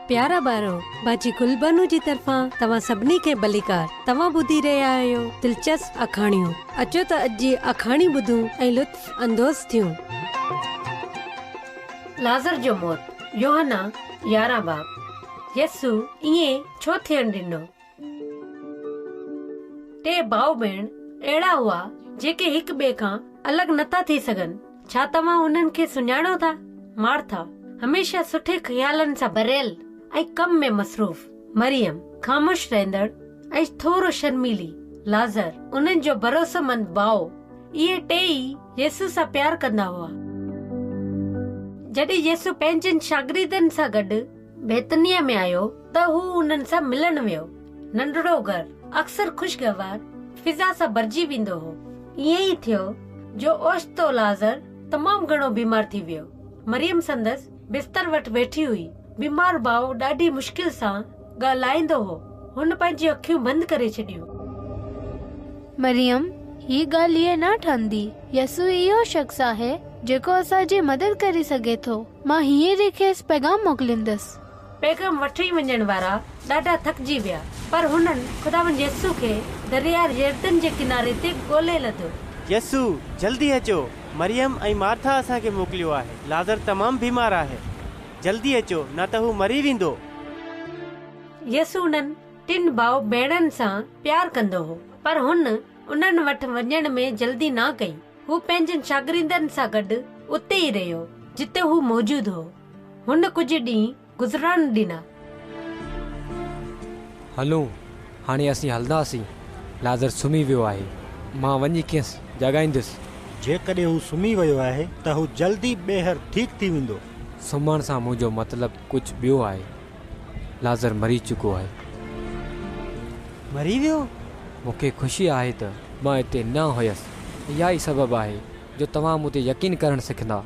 प्यारा ॿारो, बाजी गुलबानू जी तरफ़ां तव्हां सभिनी खे भलीकार। तव्हां ॿुधी रहिया आहियो दिलचस्प अखाणियूं। अचो त अॼु जी अखाणी ॿुधूं ऐं लुत्फ़ अंदोज़ थियूं। लाज़र जो मौत, यूहन्ना 11 बाब। यसु इएं छो थियण ॾिनो? टे भाउ भेण अहिड़ा हुआ जेके हिक ॿिए खां अलॻि नथा थी सघनि। छा तव्हां उन्हनि खे सुञाणो था? मार्था हमेशा सुठे ख्यालनि सां भरियल ऐं कम में मसरूफ़। मरियम ख़ामोश रहंदड़ ऐं थोरो शर्मीली। लाज़र उन्हनि जो भरोसेमंद भाउ। इहे टे ई यसु सां प्यार कंदा हुआ। जॾहिं यसु पंहिंजनि शागिर्दनि सां गॾु बैतनिया में आयो त हू उन्हनि सां मिलण वियो। नंढड़ो घर अक्सर खुशगवार फिज़ा सां भरिजी वेंदो हो। ईअं ई थियो जो ओचितो लाज़र तमामु घणो बीमार थी वियो। मरियम संदसि बिस्तर वटि वेठी हुई। बीमार भाउ ॾाढी मुश्किल सां ॻाल्हाईंदो हो। हुन पंहिंजी अखियूं बंदि करे छॾियूं। मरियम, ही ॻाल्हि इहे न ठहंदी। यसु इहो शख़्स आहे जेको असांजी मदद करे सघे थो। मां हींअर खेसि पैगाम मोकिलींदसि। पैगाम वठी वञण वारा ॾाढा थकिजी विया, पर हुननि ख़ुदावंद यसु खे दरिया यरदन जे किनारे ते ॻोल्हे लधो। यसु जल्दी अचो, मरियम ऐं मार्था असांखे मोकिलियो आहे। लाज़र तमामु बीमार आहे, जल्दी अचो न त हू मरी वेंदो। यसु उन्हनि टिन भाउ भेणनि सां प्यार कंदो हो, पर हुन उन्हनि वटि वञण में जल्दी न कई। हू पंहिंजनि शागिर्दनि सां गॾु उते ई रहियो जिते हू मौजूद हो। हुन कुझु ॾींहं गुज़रण ॾिना। हलो, हाणे असीं हलंदासीं। लाज़र सुम्ही वियो आहे। मां वञी खेसि जगाईंदुसि। जेकॾहिं हू सुम्ही वियो आहे त हू जल्दी ॿीहर ठीकु थी वेंदो। सुम्हण सां मुंहिंजो मतिलबु कुझु ॿियो आहे। लाज़र मरी चुको आहे। मरी वियो? मूंखे ख़ुशी आहे त मां हिते न हुयसि। इहा ई सबबु आहे जो तव्हां मूं ते यकीन करणु सिखंदा।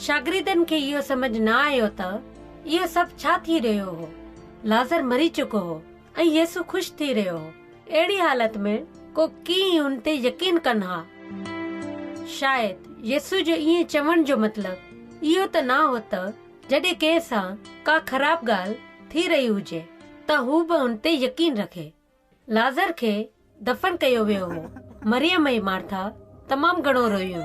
शागिर्दनि खे इहो समझ न आयो त इहो सभु छा थी रहियो हो। लाज़र मरी चुको हो ऐं यसु ख़ुशि थी रहियो हो। अहिड़ी हालत में को कीअं हुन ते यकीन कनि हा? शायदि यसु जो ईअं चवण जो मतिलबु इहो त न हो त जॾहिं कंहिं सां का ख़राब ॻाल्हि थी रही हुजे त हू बि हुन ते यकीन रखे। लाज़र खे दफ़न कयो वियो हो। मरियम ऐं मार्था तमामु घणो रोयूं।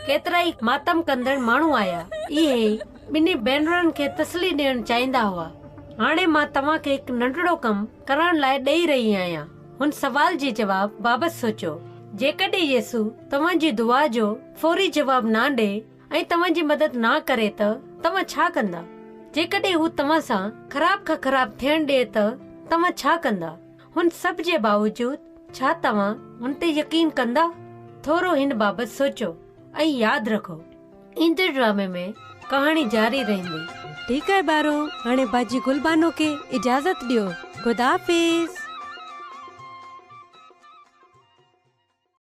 केतिरा ई मातम कंदड़ माण्हू आया। इहे ॿिन्ही भेनरुनि खे तसली ॾियणु चाहींदा हुआ। हाणे मां तव्हांखे हिकु नंढड़ो कमु करण लाइ ॾेई रही आहियां। हुन सवाल जे जवाब बाबति सोचो। जेकॾहिं यसु तव्हांजी दुआ जो फौरी जवाब न ॾे ऐं तव्हांजी मदद न करे त तव्हां छा कंदा? जेकॾहिं हू तव्हां सां ख़राब खां ख़राब थियण ॾे त तव्हां छा कंदा? हुन सभ जे बावजूद छा तव्हां हुन ते यकीन कंदा? थोरो हिन बाबति सोचो ऐं यादि रखो, ईंदड़ ड्रामे में कहाणी जारी रहंदी। ठीकु आहे ॿारो, हाणे बाजी गुलबानो खे इजाज़त ॾियो। ख़ुदा हाफ़िज़।